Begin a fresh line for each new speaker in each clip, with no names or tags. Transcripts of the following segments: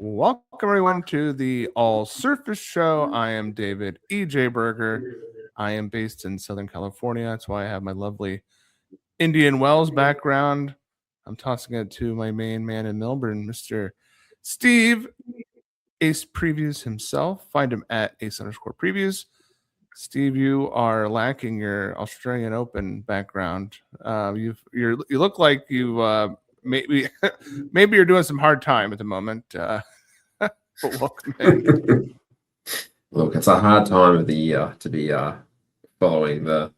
Welcome everyone to the All Surface Show. I am David E.J. Berger. I am based in Southern California. That's why I have my lovely Indian Wells background. I'm tossing it to my main man in Melbourne, Mr. Steve Ace Previews himself. Find him at Ace_Previews. Steve, you are lacking your Australian Open background. You look like you maybe maybe you're doing some hard time at the moment. But welcome in.
Look, it's a hard time of the year to be following the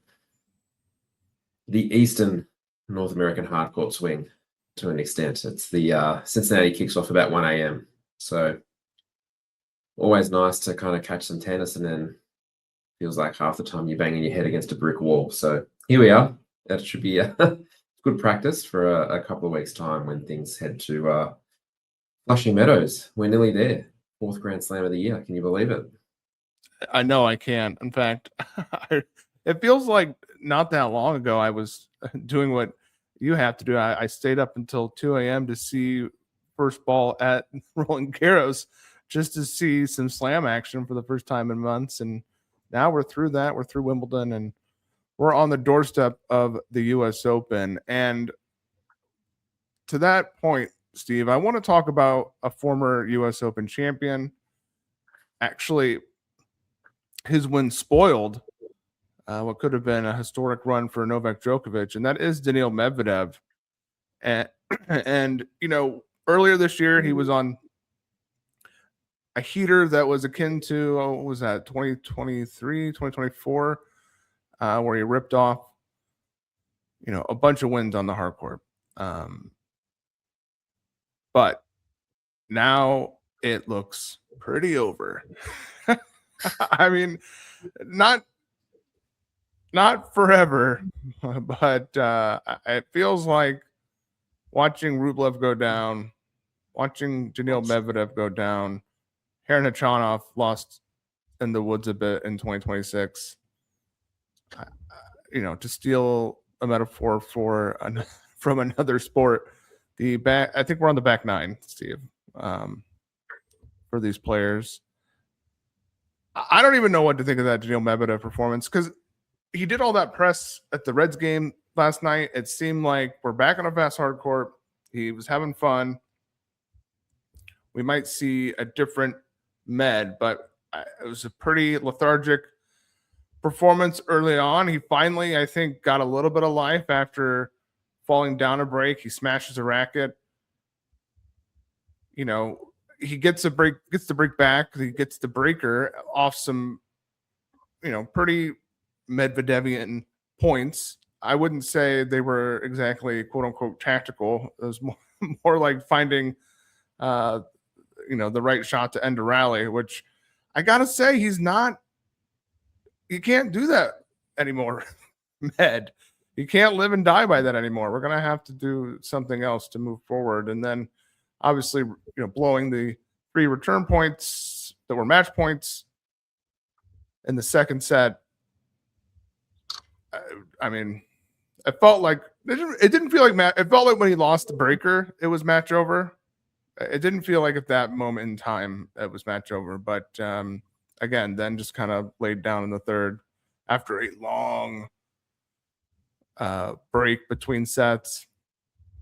Eastern North American hardcourt swing to an extent. It's the Cincinnati kicks off about 1 a.m. So always nice to kind of catch some tennis, and then feels like half the time you're banging your head against a brick wall. So here we are. That should be a good practice for a couple of weeks' time when things head to Flushing Meadows. We're nearly there. 4th Grand Slam of the year. Can you believe it?
I know I can't. In fact, it feels like not that long ago I was doing what you have to do. I stayed up until 2 a.m. to see first ball at Roland Garros just to see some slam action for the first time in months. And now we're through that. We're through Wimbledon, and we're on the doorstep of the U.S. Open. And to that point, Steve, I want to talk about a former U.S. Open champion. Actually, his win spoiled what could have been a historic run for Novak Djokovic, and that is Daniil Medvedev. And you know, earlier this year, he was on a heater that was akin to, what was that, 2023, 2024, where he ripped off, you know, a bunch of wins on the hard court. But now it looks pretty over. I mean, not forever, but it feels like watching Rublev go down, watching Daniil Medvedev go down. Khachanov lost in the woods a bit in 2026. You know, to steal a metaphor from another sport, I think we're on the back nine, Steve, for these players. I don't even know what to think of that Daniil Medvedev performance, because he did all that press at the Reds game last night. It seemed like we're back on a fast hard court. He was having fun. We might see a different Med, but it was a pretty lethargic performance early on. He finally, I think, got a little bit of life after falling down a break. He smashes a racket. You know, he gets the break back. He gets the breaker off some, you know, pretty Medvedevian points. I wouldn't say they were exactly quote unquote tactical. It was more like finding, you know, the right shot to end a rally, which I gotta say he's not. You can't do that anymore, Med. You can't live and die by that anymore. We're gonna have to do something else to move forward. And then, obviously, you know, blowing the 3 return points that were match points in the second set. I mean, it felt like it didn't feel like it felt like when he lost the breaker, it was match over. It didn't feel like at that moment in time it was match over. But again, then just kind of laid down in the third after a long break between sets.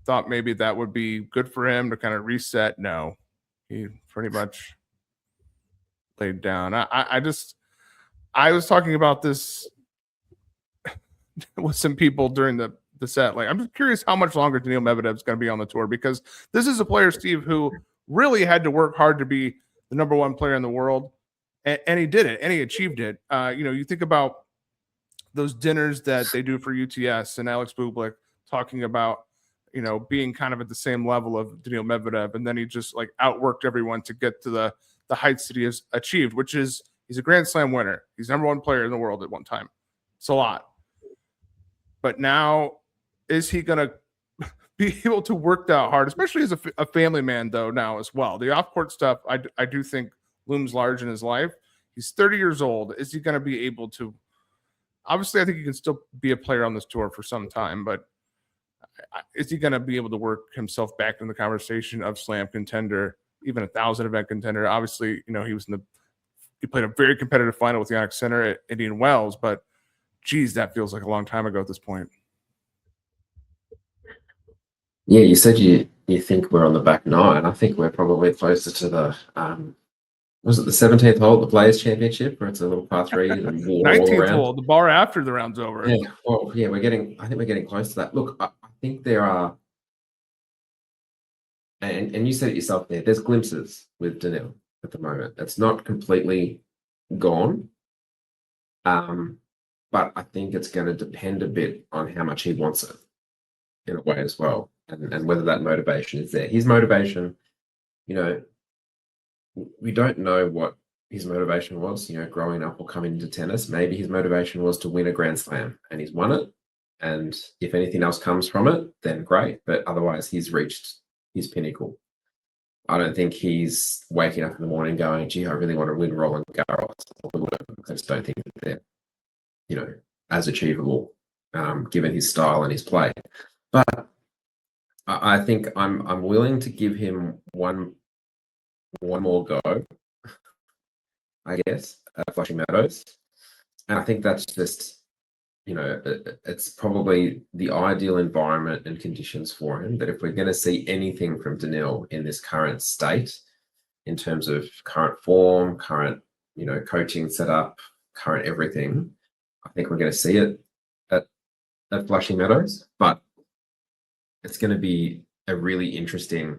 Thought maybe that would be good for him to kind of reset. No, he pretty much laid down. I was talking about this with some people during the set. Like, I'm just curious how much longer Daniil Medvedev is going to be on the tour, because this is a player, Steve, who really had to work hard to be the #1 player in the world, and he did it, and he achieved it. You know, you think about those dinners that they do for UTS and Alex Bublik talking about, you know, being kind of at the same level of Daniil Medvedev, and then he just like outworked everyone to get to the heights that he has achieved, which is he's a Grand Slam winner. He's #1 player in the world at one time. It's a lot. But now, is he going to be able to work that hard, especially as a family man, though, now as well? The off-court stuff, I do think, looms large in his life. He's 30 years old. Is he going to be able to – obviously, I think he can still be a player on this tour for some time, but is he going to be able to work himself back in the conversation of slam contender even a 1,000 event contender. Obviously, he played a very competitive final with the Onyx Center at Indian Wells, but geez, that feels like a long time ago at this point.
Yeah, you said you think we're on the back nine. I think we're probably closer to the was it the 17th hole at the Players Championship, where it's a little par 3 and all
19th
around?
hole, the bar after the round's over.
Yeah, well, yeah, I think we're getting close to that. Look, I think there are, and you said it yourself there, there's glimpses with Daniil at the moment. It's not completely gone. But I think it's going to depend a bit on how much he wants it in a way as well, and whether that motivation is there. His motivation, we don't know what his motivation was, growing up or coming into tennis. Maybe his motivation was to win a Grand Slam, and he's won it. And if anything else comes from it, then great. But otherwise, he's reached his pinnacle. I don't think he's waking up in the morning going, gee, I really want to win Roland Garros. I just don't think that they're, as achievable, given his style and his play. But I think I'm willing to give him one more go, I guess, at Flushing Meadows. And I think that's just, it's probably the ideal environment and conditions for him, that if we're going to see anything from Daniil in this current state, in terms of current form, current, coaching setup, current everything, I think we're going to see it at Flushing Meadows. But it's going to be a really interesting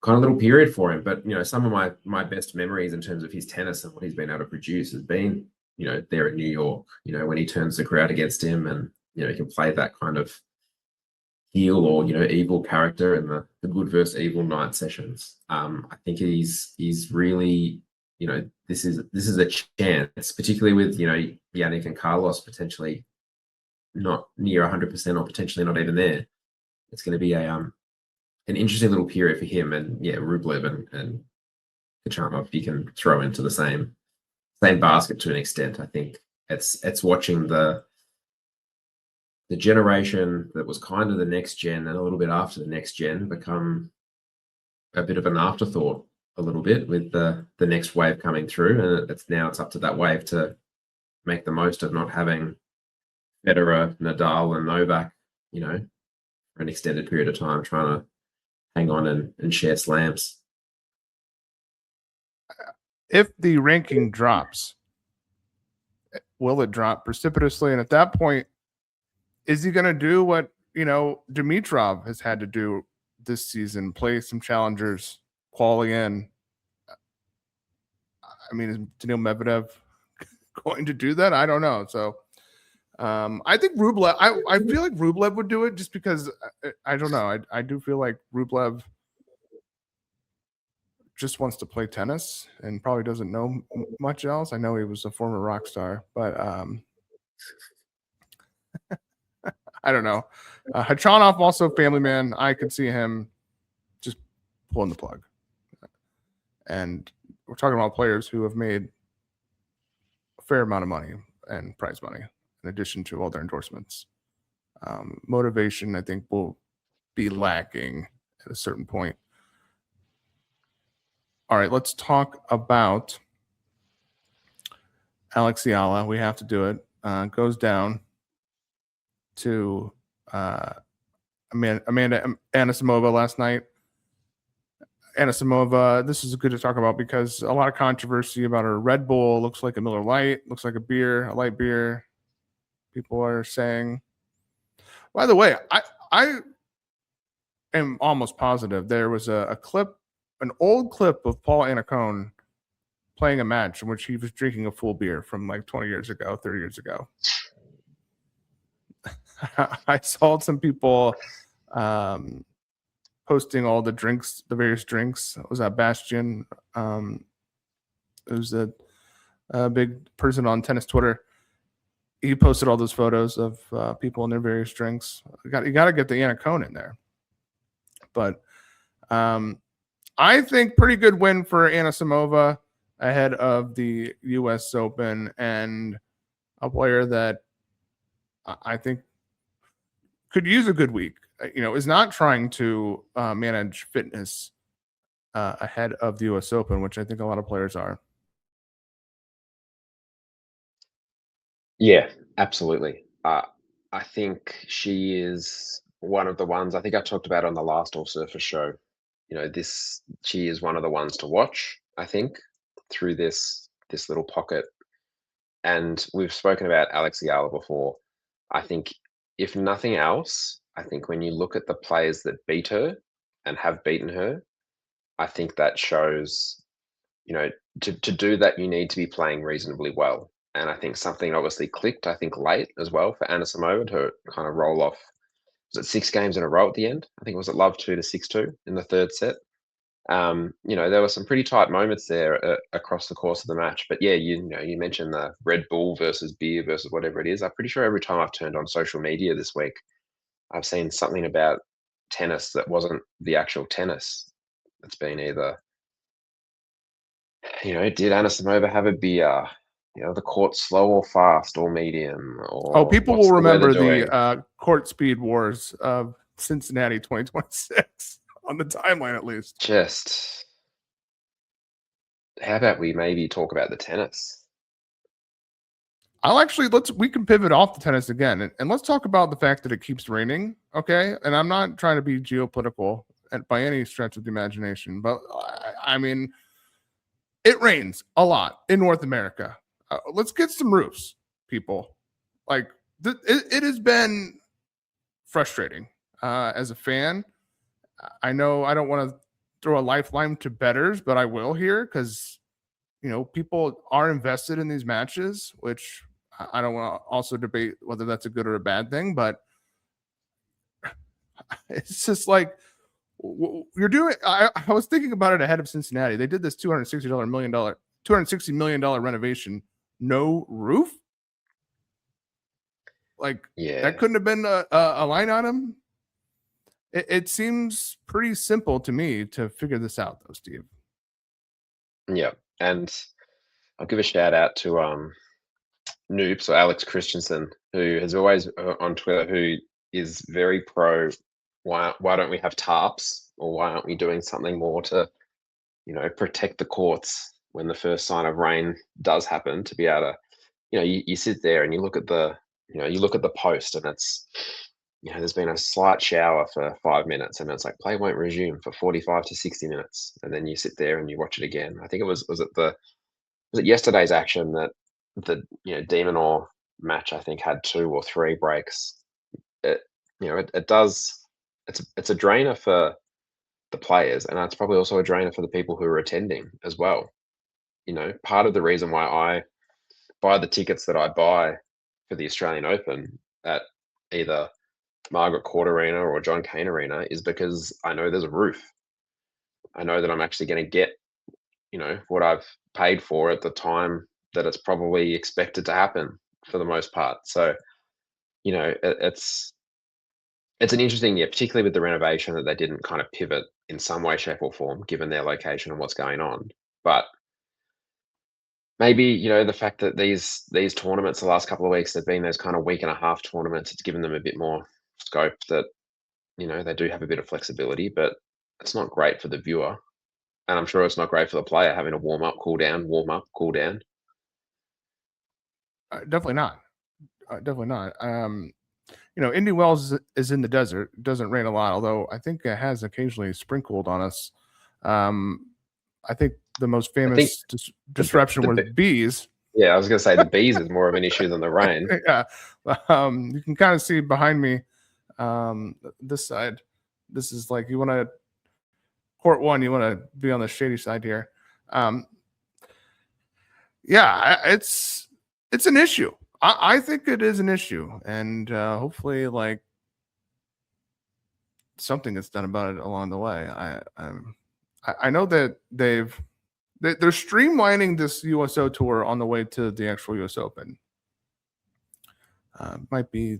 kind of little period for him. But, some of my best memories in terms of his tennis and what he's been able to produce has been, there at New York, when he turns the crowd against him, and, he can play that kind of heel or, evil character in the good versus evil night sessions. I think he's really, this is a chance, particularly with, Yannick and Carlos potentially not near 100% or potentially not even there. It's going to be an interesting little period for him. And yeah, Rublev and Khachanov, you can throw into the same basket to an extent. I think it's watching the generation that was kind of the next gen and a little bit after the next gen become a bit of an afterthought a little bit, with the next wave coming through. And it's up to that wave to make the most of not having Federer, Nadal and Novak, for an extended period of time, trying to hang on and share slams.
If the ranking drops, will it drop precipitously? And at that point, is he going to do what, Dimitrov has had to do this season, play some challengers, qualify in? I mean, is Daniil Medvedev going to do that? I don't know. So I think Rublev, I feel like Rublev would do it, just because I don't know. I do feel like Rublev just wants to play tennis and probably doesn't know much else. I know he was a former rock star, but I don't know. Khachanov, also family man. I could see him just pulling the plug. And we're talking about players who have made a fair amount of money and prize money in addition to all their endorsements. Motivation, I think, will be lacking at a certain point. All right, let's talk about Alex Fiala. We have to do it. Goes down to Amanda Anisimova last night. Anisimova, this is good to talk about because a lot of controversy about her Red Bull. Looks like a Miller Lite, looks like a light beer. People are saying. By the way, I am almost positive there was a clip, an old clip of Paul Annacone playing a match in which he was drinking a full beer from like 20 years ago, 30 years ago. I saw some people posting all the drinks, the various drinks. Was that Bastian? Who's a big person on tennis Twitter. He posted all those photos of people and their various drinks. You got to get the Annacone in there. But I think pretty good win for Anisimova ahead of the U.S. Open, and a player that I think could use a good week. Is not trying to manage fitness ahead of the U.S. Open, which I think a lot of players are.
Yeah, absolutely. I think she is one of the ones. I think I talked about on the last All Surfer show. She is one of the ones to watch. I think through this little pocket, and we've spoken about Alex Yala before. I think if nothing else, I think when you look at the players that beat her and have beaten her, I think that shows, to do that, you need to be playing reasonably well. And I think something obviously clicked, I think, late as well for Anisimova to kind of roll off. Was it 6 games in a row at the end? I think it was at love 2 to 6-2 in the third set. There were some pretty tight moments there across the course of the match. But yeah, you mentioned the Red Bull versus beer versus whatever it is. I'm pretty sure every time I've turned on social media this week, I've seen something about tennis that wasn't the actual tennis. It's been either, did Anisimova have a beer? The court slow or fast or medium? Or
People
what's
will
the weather
remember
doing?
the court speed wars of Cincinnati 2026 on the timeline, at least.
Just how about we maybe talk about the tennis?
We can pivot off the tennis again, and let's talk about the fact that it keeps raining. Okay, and I'm not trying to be geopolitical by any stretch of the imagination, but I mean, it rains a lot in North America. Let's get some roofs, people. Like it has been frustrating as a fan. I know I don't want to throw a lifeline to bettors, but I will here because people are invested in these matches, which I don't want to also debate whether that's a good or a bad thing, but it's just like you're doing. I was thinking about it ahead of Cincinnati. They did this $260 million renovation, no roof. Like that couldn't have been a line item. It seems pretty simple to me to figure this out, though, Steve.
Yeah, and I'll give a shout out to Noob, so Alex Christensen, who has always on Twitter, who is very pro. Why don't we have tarps, or why aren't we doing something more to, protect the courts when the first sign of rain does happen, to be able to, you sit there and you look at the, you look at the post, and it's, there's been a slight shower for 5 minutes, and it's like play won't resume for 45 to 60 minutes, and then you sit there and you watch it again. I think it was it yesterday's action that the Demon Or match, I think, had 2 or 3 breaks. It does. It's a drainer for the players, and it's probably also a drainer for the people who are attending as well. Part of the reason why I buy the tickets that I buy for the Australian Open at either Margaret Court Arena or John Cain Arena is because I know there's a roof. I know that I'm actually going to get, what I've paid for at the time that it's probably expected to happen for the most part. So, it's an interesting, particularly with the renovation, that they didn't kind of pivot in some way, shape, or form, given their location and what's going on. But maybe, the fact that these tournaments the last couple of weeks have been those kind of week and a half tournaments, it's given them a bit more scope that, they do have a bit of flexibility, but it's not great for the viewer. And I'm sure it's not great for the player having to warm up, cool down, warm up, cool down.
Definitely not. Definitely not. Indy Wells is in the desert. It doesn't rain a lot, although I think it has occasionally sprinkled on us. I think the most famous disruption were the bees.
Yeah, I was going to say the bees is more of an issue than the rain.
Yeah. You can kind of see behind me, this side. This is like you want to court 1, you want to be on the shady side here. It's an issue. I think it is an issue, and hopefully, like something gets done about it along the way. I know that they're streamlining this USO tour on the way to the actual US Open. Might be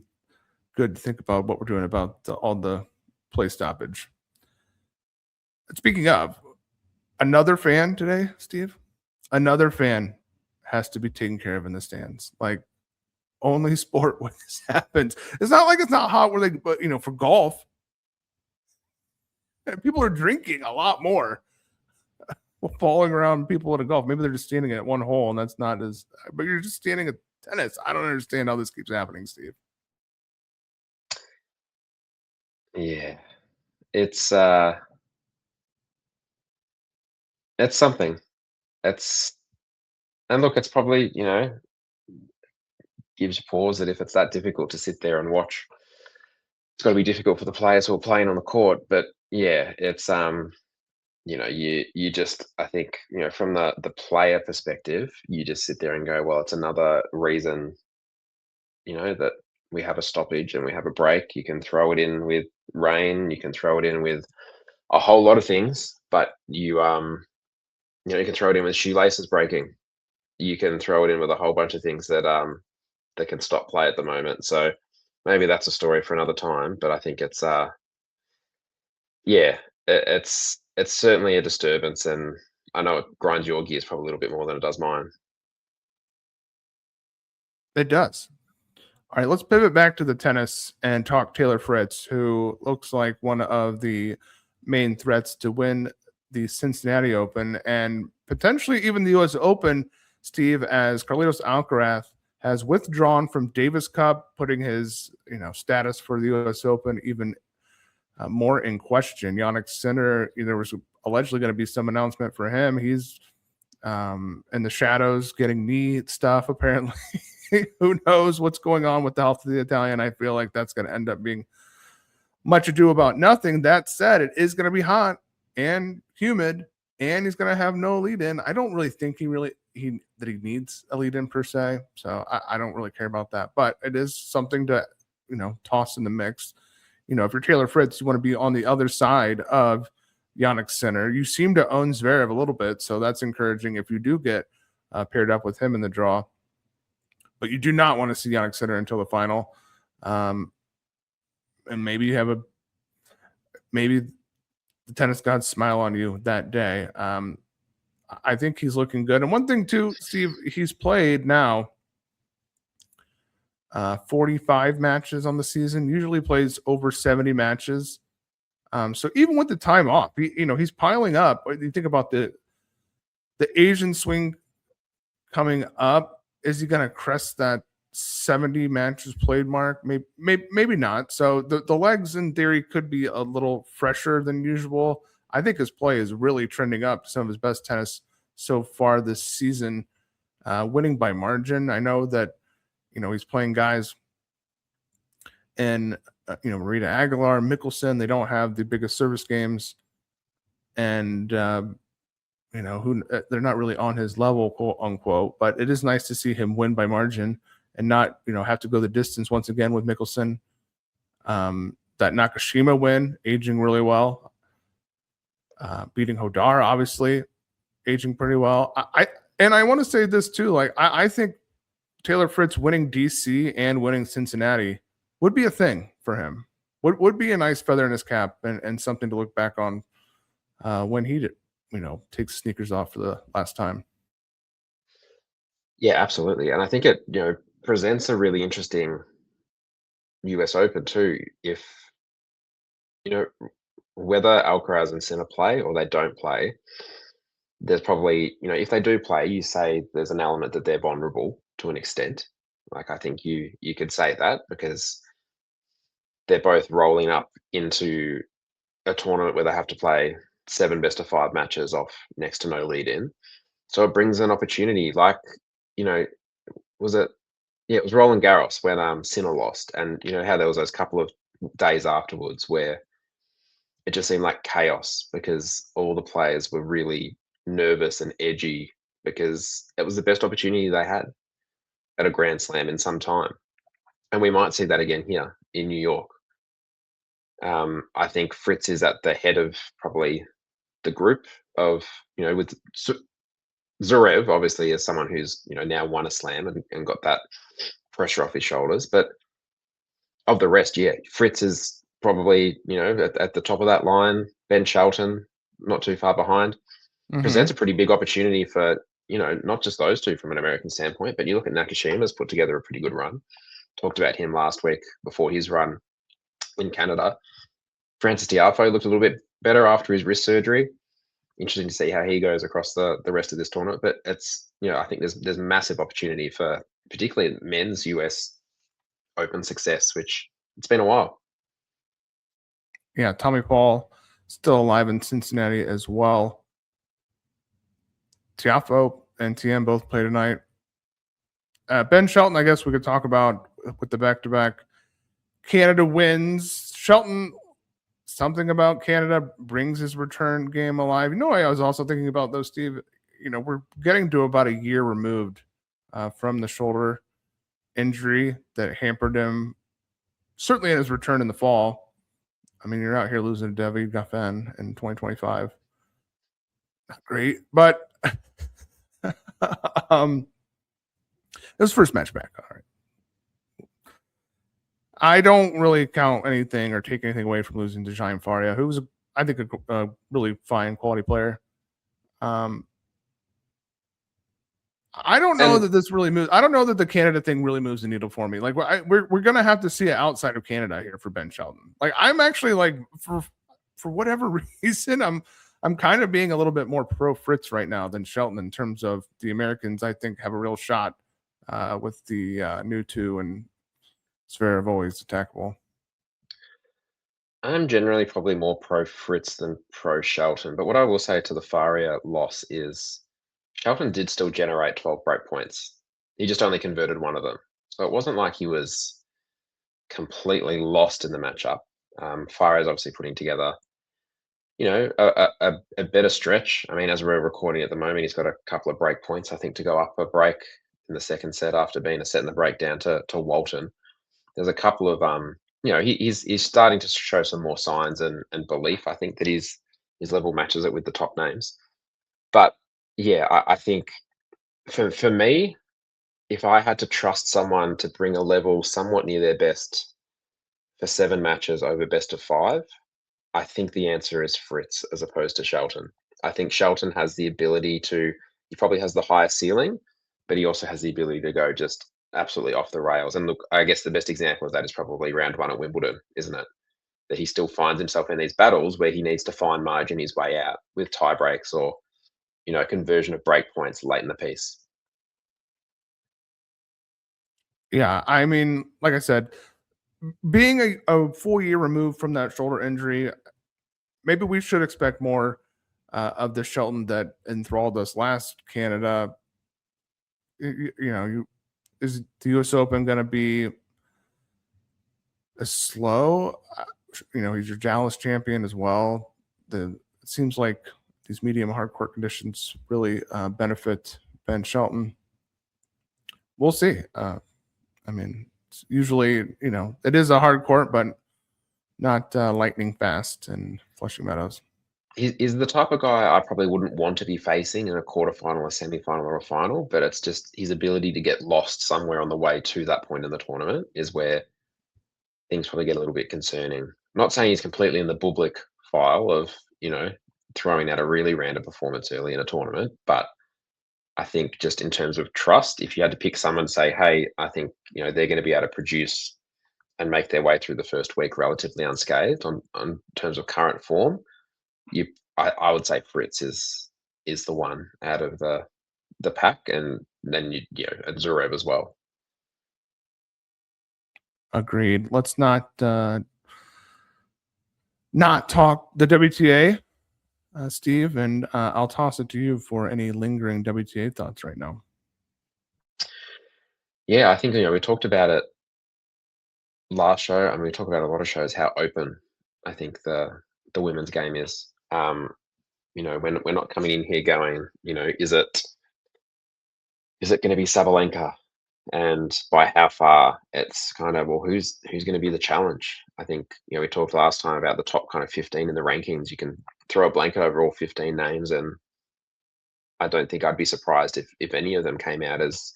good to think about what we're doing about all the play stoppage. Speaking of, another fan today, Steve, another fan has to be taken care of in the stands. Like, only sport when this happens. It's not like it's not hot but for golf, people are drinking a lot more falling around people at a golf. Maybe they're just standing at one hole, and that's not as. But you're just standing at tennis. I don't understand how this keeps happening, Steve.
Yeah, it's something. And look, it's probably gives you pause that if it's that difficult to sit there and watch, it's got to be difficult for the players who are playing on the court. But yeah, it's you just, I think, from the player perspective, you just sit there and go, well, it's another reason, that we have a stoppage and we have a break. You can throw it in with rain, you can throw it in with a whole lot of things, but you can throw it in with shoelaces breaking. You can throw it in with a whole bunch of things that can stop play at the moment. So maybe that's a story for another time. But I think it's it's certainly a disturbance, and I know it grinds your gears probably a little bit more than it does mine.
It does. All right, let's pivot back to the tennis and talk Taylor Fritz, who looks like one of the main threats to win the Cincinnati Open and potentially even the U.S. Open, Steve, as Carlitos Alcaraz has withdrawn from Davis Cup, putting his status for the U.S. Open even more in question. Jannik Sinner, there was allegedly going to be some announcement for him. He's in the shadows getting knee stuff, apparently. Who knows what's going on with the health of the Italian? I feel like that's going to end up being much ado about nothing. That said, it is going to be hot and humid, and he's going to have no lead in. I don't really think he needs a lead in per se, so I don't really care about that. But it is something to toss in the mix. If you're Taylor Fritz, you want to be on the other side of Jannik Sinner. You seem to own Zverev a little bit, so that's encouraging if you do get paired up with him in the draw. But you do not want to see Jannik Sinner until the final. And maybe the tennis gods smile on you that day. I think he's looking good. And one thing too, Steve, he's played now 45 matches on the season, usually plays over 70 matches. So even with the time off, he's piling up. You think about the Asian swing coming up. Is he going to crest that 70 matches played mark? Maybe not. So the legs in theory could be a little fresher than usual. I think his play is really trending up to some of his best tennis so far this season, winning by margin. I know that, he's playing guys in, Marita Aguilar, Mickelson. They don't have the biggest service games. And, they're not really on his level, quote unquote, but it is nice to see him win by margin and not, have to go the distance once again with Mickelson. That Nakashima win, aging really well. Beating Hodar, obviously, aging pretty well. I want to say this too, I think Taylor Fritz winning DC and winning Cincinnati would be a thing for him. Would be a nice feather in his cap and something to look back on when he did. Takes sneakers off for the last time.
Yeah, absolutely. And I think it, presents a really interesting US Open too. If, whether Alcaraz and Sinner play or they don't play, there's probably, if they do play, you say there's an element that they're vulnerable to an extent. Like, I think you could say that because they're both rolling up into a tournament where they have to play 7 best-of-5 matches off next to no lead in. So it brings an opportunity like, was it? Yeah, it was Roland Garros when Sinner lost, and how there was those couple of days afterwards where it just seemed like chaos because all the players were really nervous and edgy because it was the best opportunity they had at a Grand Slam in some time. And we might see that again here in New York. I think Fritz is at the head of probably the group of, with Zverev, obviously, as someone who's, now won a slam and got that pressure off his shoulders. But of the rest, yeah, Fritz is probably, at the top of that line. Ben Shelton, not too far behind. Presents a pretty big opportunity for, not just those two from an American standpoint, but you look at Nakashima's put together a pretty good run. Talked about him last week before his run in Canada. Francis Tiafoe looked a little bit better after his wrist surgery. interesting to see how he goes across the rest of this tournament. But it's, I think there's massive opportunity for particularly men's US Open success, which it's been a while.
Yeah, Tommy Paul still alive in Cincinnati as well. Tiafoe and TM both play tonight. Ben Shelton, I guess we could talk about with the back-to-back. Canada wins. Shelton, something about Canada brings his return game alive. I was also thinking about, though, Steve, we're getting to about a year removed from the shoulder injury that hampered him, certainly in his return in the fall. I mean, you're out here losing to David Goffin in 2025. Not great, but it was first match back. All right. I don't really count anything or take anything away from losing to Jaime Faria, who was, I think, a really fine quality player. I don't know that this really moves. I don't know that the Canada thing really moves the needle for me. Like we're gonna have to see it outside of Canada here for Ben Shelton. Like I'm actually like for whatever reason I'm kind of being a little bit more pro Fritz right now than Shelton in terms of the Americans. I think have a real shot with the new two and Zverev always attackable.
I'm generally probably more pro Fritz than pro Shelton, but what I will say to the Faria loss is Shelton did still generate 12 break points. He just only converted one of them. So it wasn't like he was completely lost in the matchup. Faria's obviously putting together, a better stretch. I mean, as we're recording at the moment, he's got a couple of break points, I think, to go up a break in the second set after being a set in the break down to Walton. There's a couple of he's starting to show some more signs and belief. I think that his level matches it with the top names. But yeah, I think for me, if I had to trust someone to bring a level somewhat near their best for 7 matches over best of 5, I think the answer is Fritz as opposed to Shelton. I think Shelton has the ability he probably has the highest ceiling, but he also has the ability to go just absolutely off the rails. And look, I guess the best example of that is probably round 1 at Wimbledon, isn't it? That he still finds himself in these battles where he needs to find margin his way out with tie breaks or, conversion of break points late in the piece.
Yeah, I mean, like I said, being a full year removed from that shoulder injury, maybe we should expect more of the Shelton that enthralled us last Canada. Is the U.S. Open going to be a slow? He's your Dallas champion as well. It seems like these medium hard court conditions really benefit Ben Shelton. We'll see. I mean, usually, it is a hard court, but not lightning fast in Flushing Meadows.
He's the type of guy I probably wouldn't want to be facing in a quarterfinal, a semi-final, or a final, but it's just his ability to get lost somewhere on the way to that point in the tournament is where things probably get a little bit concerning. I'm not saying he's completely in the Bublik file of, throwing out a really random performance early in a tournament, but I think just in terms of trust, if you had to pick someone, say, hey, I think, they're going to be able to produce and make their way through the first week relatively unscathed on terms of current form, I would say Fritz is the one out of the pack, and then and Zverev as well.
Agreed. Let's not talk the WTA, Steve, and I'll toss it to you for any lingering WTA thoughts right now.
Yeah, I think we talked about it last show. I mean, we talk about a lot of shows how open I think the women's game is. We're not coming in here going, is it going to be Sabalenka? And by how far? It's kind of, well, who's going to be the challenge? I think we talked last time about the top kind of 15 in the rankings. You can throw a blanket over all 15 names, and I don't think I'd be surprised if any of them came out as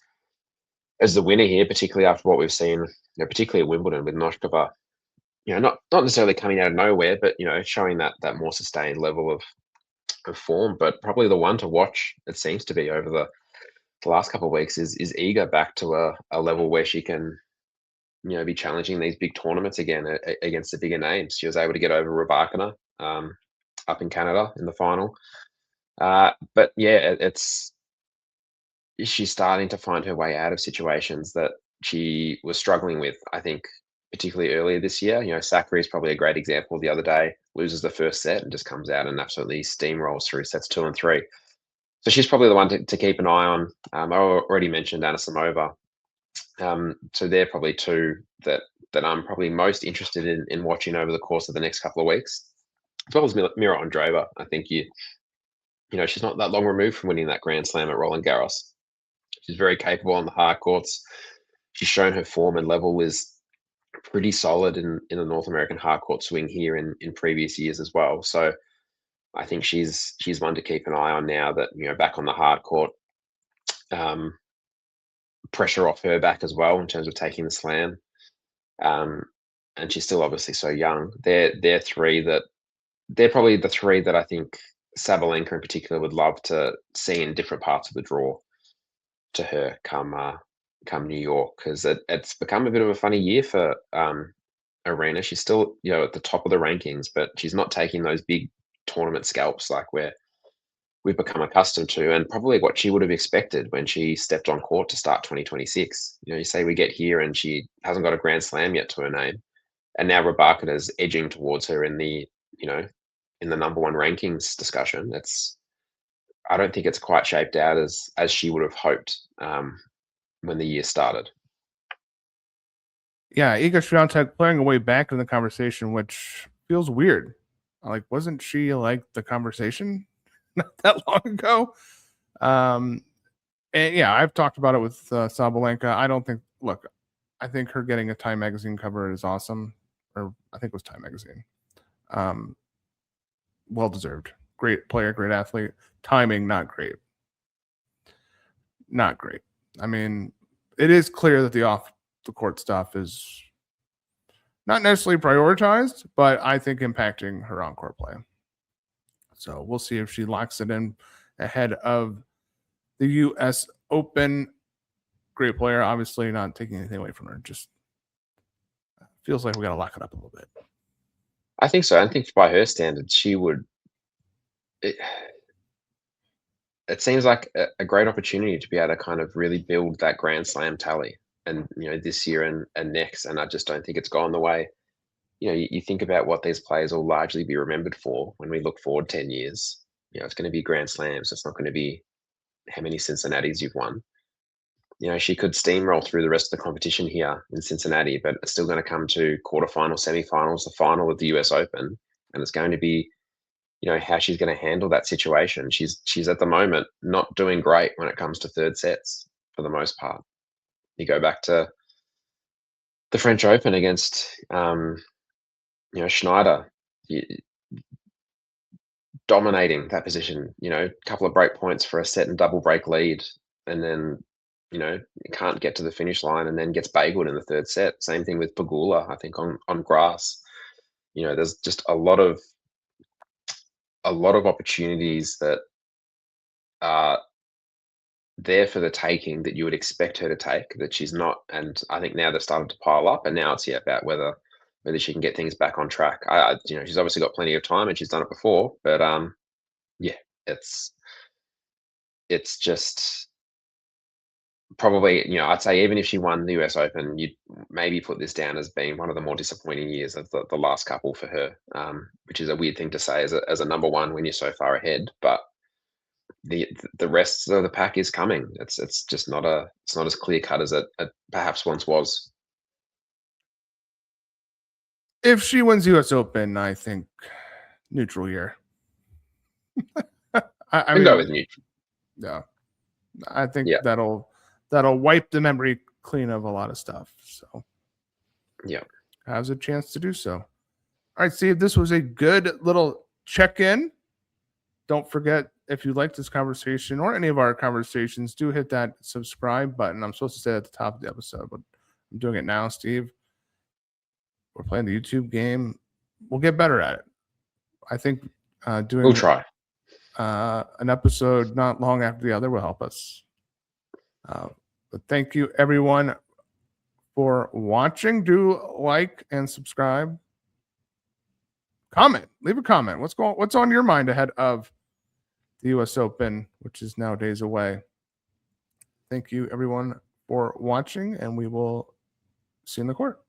the winner here, particularly after what we've seen, particularly at Wimbledon with Noskova. Not necessarily coming out of nowhere, but showing that more sustained level of form. But probably the one to watch, it seems to be over the last couple of weeks, is Iga back to a level where she can, be challenging these big tournaments again against the bigger names. She was able to get over Rybakina up in Canada in the final. But yeah, she's starting to find her way out of situations that she was struggling with, I think, particularly earlier this year. Sakari is probably a great example. The other day, loses the first set and just comes out and absolutely steamrolls through sets 2 and 3. So she's probably the one to keep an eye on. I already mentioned Anisimova. So they're probably two that I'm probably most interested in watching over the course of the next couple of weeks, as well as Mira Andreeva. I think she's not that long removed from winning that Grand Slam at Roland Garros. She's very capable on the hard courts. She's shown her form and level is pretty solid in the North American hard court swing here in previous years as well. So I think she's one to keep an eye on now that, back on the hard court. Pressure off her back as well in terms of taking the slam. And she's still obviously so young. They're probably the three that I think Sabalenka in particular would love to see in different parts of the draw to her come New York, because it's become a bit of a funny year for Aryna. She's still at the top of the rankings, but she's not taking those big tournament scalps like we've become accustomed to, and probably what she would have expected when she stepped on court to start 2026. You say we get here and she hasn't got a Grand Slam yet to her name, and now Rybakina's edging towards her in the number one rankings discussion. I don't think it's quite shaped out as she would have hoped when the year started.
Yeah, Iga Swiatek playing a way back in the conversation, which feels weird. Like, wasn't she like the conversation not that long ago? And yeah, I've talked about it with Sabalenka. I think her getting a Time Magazine cover is awesome. Or I think it was Time Magazine. Well deserved. Great player, great athlete. Timing, not great. Not great. I mean, it is clear that the off the court stuff is not necessarily prioritized, but I think impacting her on court play. So we'll see if she locks it in ahead of the U.S. Open. Great player, obviously not taking anything away from her. Just feels like we got to lock it up a little bit.
I think so. I think by her standards, she would. It seems like a great opportunity to be able to kind of really build that Grand Slam tally, and this year and next. And I just don't think it's gone the way. You think about what these players will largely be remembered for when we look forward 10 years. It's going to be Grand Slams. It's not going to be how many Cincinnatis you've won. She could steamroll through the rest of the competition here in Cincinnati, but it's still going to come to quarterfinals, semifinals, the final of the US Open, and it's going to be, how she's going to handle that situation. She's at the moment not doing great when it comes to third sets for the most part. You go back to the French Open against, Schneider, dominating that position. A couple of break points for a set and double break lead, and then can't get to the finish line and then gets bageled in the third set. Same thing with Pegula, I think, on grass. There's just a lot of opportunities that are there for the taking that you would expect her to take that she's not. And I think now they've started to pile up, and now it's about whether she can get things back on track. She's obviously got plenty of time and she's done it before, but yeah, it's just probably, I'd say even if she won the US Open, you'd maybe put this down as being one of the more disappointing years of the last couple for her, which is a weird thing to say as a number one when you're so far ahead. But the rest of the pack is coming. It's just not as clear cut as it perhaps once was.
If she wins US Open, I think neutral year. I mean,
go with neutral.
Yeah, I think that'll wipe the memory clean of a lot of stuff. So
yeah,
has a chance to do so. All right, Steve, this was a good little check-in. Don't forget, if you like this conversation or any of our conversations, do hit that subscribe button. I'm supposed to say it at the top of the episode, but I'm doing it now, Steve. We're playing the YouTube game. We'll get better at it. I think
we'll try.
An episode not long after the other will help us. But thank you, everyone, for watching. Do like and subscribe. Comment. Leave a comment. What's on your mind ahead of the U.S. Open, which is now days away. Thank you, everyone, for watching, and we will see you in the court.